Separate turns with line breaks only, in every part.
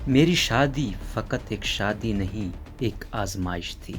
میری شادی فقط ایک شادی نہیں، ایک آزمائش تھی۔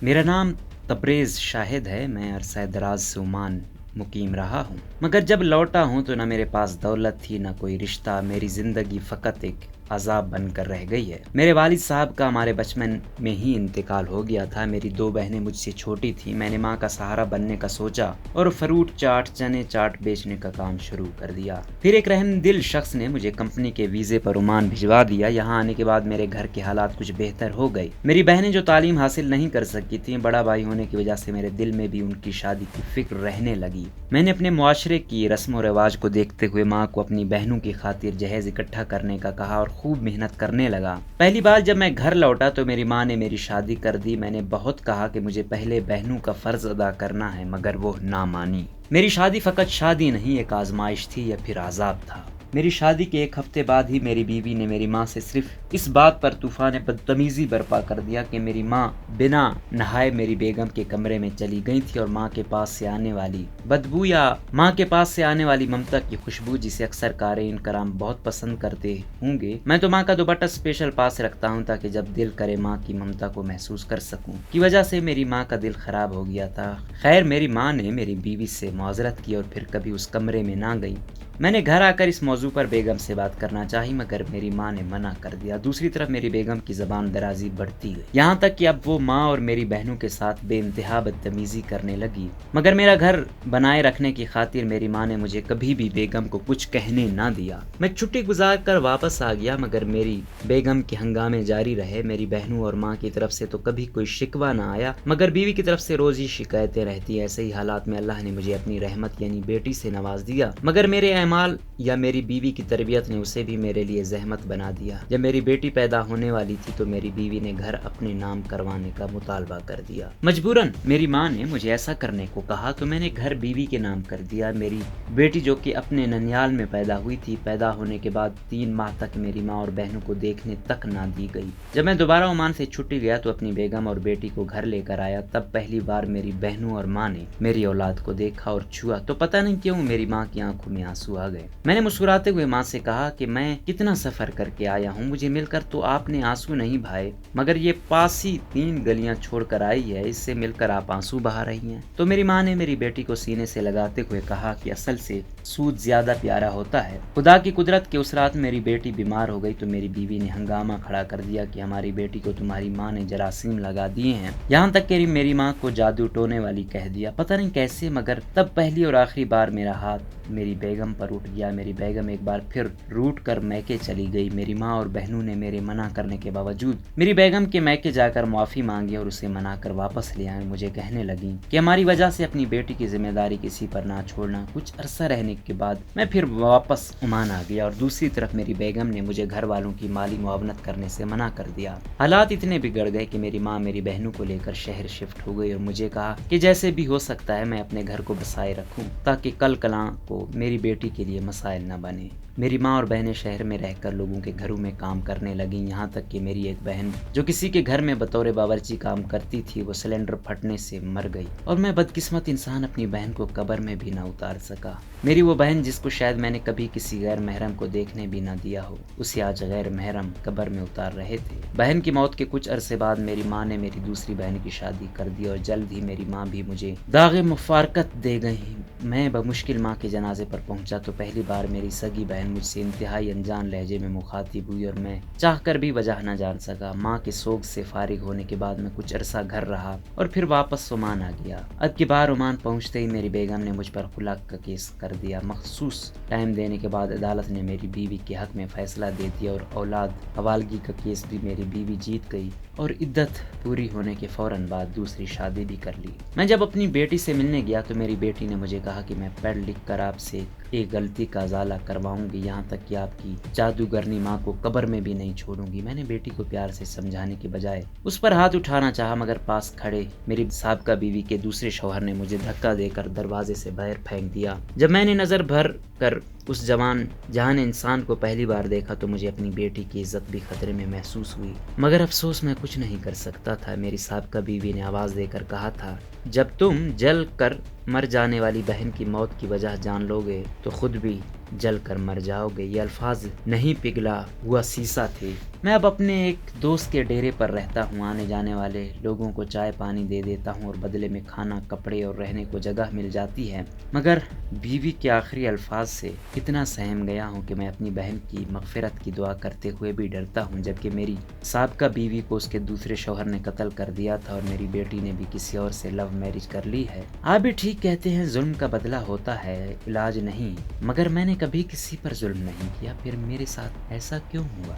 میرا نام تبریز شاہد ہے، میں عرصہ دراز سے عمان مقیم رہا ہوں، مگر جب لوٹا ہوں تو نہ میرے پاس دولت تھی نہ کوئی رشتہ، میری زندگی فقط ایک عذاب بن کر رہ گئی ہے۔ میرے والد صاحب کا ہمارے بچپن میں ہی انتقال ہو گیا تھا، میری 2 بہنیں مجھ سے چھوٹی تھیں، میں نے ماں کا سہارا بننے کا سوچا اور فروٹ چاٹ، چنے چاٹ بیچنے کا کام شروع کر دیا۔ پھر ایک رحم دل شخص نے مجھے کمپنی کے ویزے پر عمان بھجوا دیا۔ یہاں آنے کے بعد میرے گھر کے حالات کچھ بہتر ہو گئے۔ میری بہنیں جو تعلیم حاصل نہیں کر سکی تھیں، بڑا بھائی ہونے کی وجہ سے میرے دل میں بھی ان کی شادی کی فکر رہنے لگی۔ میں نے اپنے معاشرے کی رسم و رواج کو دیکھتے ہوئے ماں کو اپنی بہنوں کی خاطر جہیز اکٹھا کرنے کا کہا اور خوب محنت کرنے لگا۔ پہلی بار جب میں گھر لوٹا تو میری ماں نے میری شادی کر دی۔ میں نے بہت کہا کہ مجھے پہلے بہنوں کا فرض ادا کرنا ہے، مگر وہ نہ مانی۔ میری شادی فقط شادی نہیں، ایک آزمائش تھی یا پھر عذاب تھا۔ میری شادی کے 1 ہفتے بعد ہی میری بیوی نے میری ماں سے صرف اس بات پر طوفان بدتمیزی برپا کر دیا کہ میری ماں بنا نہائے میری بیگم کے کمرے میں چلی گئی تھی اور ماں کے پاس سے آنے والی بدبو یا ماں کے پاس سے آنے والی ممتا کی خوشبو، جسے اکثر قارئین کرام بہت پسند کرتے ہوں گے، میں تو ماں کا دوپٹہ اسپیشل پاس رکھتا ہوں تاکہ جب دل کرے ماں کی ممتا کو محسوس کر سکوں، کی وجہ سے میری ماں کا دل خراب ہو گیا تھا۔ خیر، میری ماں نے میری بیوی سے معذرت کی اور پھر کبھی اس کمرے میں نہ گئی۔ میں نے گھر آ کر اس موضوع پر بیگم سے بات کرنا چاہی، مگر میری ماں نے منع کر دیا۔ دوسری طرف میری بیگم کی زبان درازی بڑھتی گئی، یہاں تک کہ اب وہ ماں اور میری بہنوں کے ساتھ بے انتہا بدتمیزی کرنے لگی۔ مگر میرا گھر بنائے رکھنے کی خاطر میری ماں نے مجھے کبھی بھی بیگم کو کچھ کہنے نہ دیا۔ میں چھٹی گزار کر واپس آ گیا، مگر میری بیگم کے ہنگامے جاری رہے۔ میری بہنوں اور ماں کی طرف سے تو کبھی کوئی شکوہ نہ آیا، مگر بیوی کی طرف سے روز ہی شکایتیں رہتی۔ ایسے ہی حالات میں اللہ نے مجھے اپنی رحمت یعنی بیٹی سے نواز دیا، مگر میرے اعمال یا میری بیوی کی تربیت نے اسے بھی میرے لیے زحمت بنا دیا۔ جب میری بیٹی پیدا ہونے والی تھی تو میری بیوی نے گھر اپنے نام کروانے کا مطالبہ کر دیا۔ مجبوراً میری ماں نے مجھے ایسا کرنے کو کہا تو میں نے گھر بیوی کے نام کر دیا۔ میری بیٹی جو کہ اپنے ننیال میں پیدا ہوئی تھی، پیدا ہونے کے بعد 3 ماہ تک میری ماں اور بہنوں کو دیکھنے تک نہ دی گئی۔ جب میں دوبارہ عمان سے چھٹی گیا تو اپنی بیگم اور بیٹی کو گھر لے کر آیا، تب پہلی بار میری بہنوں اور ماں نے میری اولاد کو دیکھا اور چھوا تو پتہ نہیں کیوں میری ماں کی آنکھوں میں آنسو آ گئے۔ میں نے مسکراتے ہوئے ماں سے کہا کہ میں کتنا سفر کر کے آیا ہوں، مجھے مل کر تو آپ نے آنسو نہیں بہائے، مگر یہ پاس ہی 3 گلیاں چھوڑ کر آئی ہے، اس سے مل کر آپ آنسو بہا رہی ہیں۔ تو میری ماں نے میری بیٹی کو سینے سے لگاتے ہوئے کہا کہ اصل سے سود زیادہ پیارا ہوتا ہے۔ خدا کی قدرت کے اس رات میری بیٹی بیمار ہو گئی تو میری بیوی نے ہنگامہ کھڑا کر دیا کہ ہماری بیٹی کو تمہاری ماں نے جراثیم لگا دیے ہیں، یہاں تک کہ میری ماں کو جادو ٹونے والی کہہ دیا۔ پتہ نہیں کیسے، مگر تب پہلی اور آخری بار میرا ہاتھ میری بیگم پر اٹھ گیا۔ میری بیگم ایک بار پھر روٹ کر میکے چلی گئی۔ میری ماں اور بہنوں نے میرے منع کرنے کے باوجود میری بیگم کے میکے جا کر معافی مانگی اور اسے منا کر واپس لے آئے۔ مجھے کہنے لگی کہ ہماری وجہ سے اپنی بیٹی کی ذمہ داری کسی پر نہ چھوڑنا۔ کچھ عرصہ رہنے کے بعد میں پھر واپس عمان آ گیا اور دوسری طرف میری بیگم نے مجھے گھر والوں کی مالی معاونت کرنے سے منع کر دیا۔ حالات اتنے بگڑ گئے کہ میری ماں میری بہنوں کو لے کر شہر شفٹ ہو گئی اور مجھے کہا کہ جیسے بھی ہو سکتا ہے میں اپنے گھر کو بسائے رکھوں تاکہ کل کلاں کو میری بیٹی کے لیے مسائل نہ بنے۔ میری ماں اور بہنیں شہر میں رہ کر لوگوں کے گھروں میں کام کرنے لگیں، یہاں تک کہ میری ایک بہن جو کسی کے گھر میں بطور باورچی کام کرتی تھی، وہ سلنڈر پھٹنے سے مر گئی اور میں بدقسمت انسان اپنی بہن کو قبر میں بھی نہ اتار سکا۔ میری وہ بہن جس کو شاید میں نے کبھی کسی غیر محرم کو دیکھنے بھی نہ دیا ہو، اسے آج غیر محرم قبر میں اتار رہے تھے۔ بہن کی موت کے کچھ عرصے بعد میری ماں نے میری دوسری بہن کی شادی کر دی اور جلد ہی میری ماں بھی مجھے داغ مفارقت دے گئی۔ میں بمشکل ماں کے جنازے پر پہنچا تو پہلی بار میری سگی بہن مجھ سے انتہائی انجان لہجے میں مخاطب ہوئی اور میں چاہ کر بھی وجہ نہ جان سکا۔ ماں کے سوگ سے فارغ ہونے کے بعد میں کچھ عرصہ گھر رہا اور پھر واپس عمان آ گیا۔ اب کی بار عمان پہنچتے ہی میری بیگم نے مجھ پر خلع کا کیس کر دیا۔ مخصوص ٹائم دینے کے بعد عدالت نے میری بیوی کے حق میں فیصلہ دے دیا اور اولاد حوالگی کا کیس بھی میری بیوی جیت گئی اور عدت پوری ہونے کے فوراً بعد دوسری شادی بھی کر لی۔ میں جب اپنی بیٹی سے ملنے گیا تو میری بیٹی نے مجھے کہا کہ میں پڑھ لکھ کر آپ سے ایک غلطی کا ازالہ کرواؤں گی، یہاں تک کہ آپ کی جادوگرنی ماں کو قبر میں بھی نہیں چھوڑوں گی۔ میں نے بیٹی کو پیار سے سمجھانے کے بجائے اس پر ہاتھ اٹھانا چاہا، مگر پاس کھڑے میری سابقہ بیوی کے دوسرے شوہر نے مجھے دھکا دے کر دروازے سے باہر پھینک دیا۔ جب میں نے نظر بھر کر اس جہان انسان کو پہلی بار دیکھا تو مجھے اپنی بیٹی کی عزت بھی خطرے میں محسوس ہوئی، مگر افسوس میں کچھ نہیں کر سکتا تھا۔ میری سابقہ بیوی نے آواز دے کر کہا تھا، جب تم جل کر مر جانے والی بہن کی موت کی وجہ جان لو گے تو خود بھی جل کر مر جاؤ گے۔ یہ الفاظ نہیں پگھلا ہوا سیسا تھے۔ میں اب اپنے ایک دوست کے ڈیرے پر رہتا ہوں، آنے جانے والے لوگوں کو چائے پانی دے دیتا ہوں اور بدلے میں کھانا، کپڑے اور رہنے کو جگہ مل جاتی ہے، مگر بیوی کے آخری الفاظ سے اتنا سہم گیا ہوں کہ میں اپنی بہن کی مغفرت کی دعا کرتے ہوئے بھی ڈرتا ہوں، جبکہ میری سابقہ بیوی کو اس کے دوسرے شوہر نے قتل کر دیا تھا اور میری بیٹی نے بھی کسی اور سے لو میرج کر لی ہے۔ آپ بھی ٹھیک کہتے ہیں، ظلم کا بدلہ ہوتا ہے، علاج نہیں، مگر میں نے کبھی کسی پر ظلم نہیں کیا، پھر میرے ساتھ ایسا کیوں ہوا؟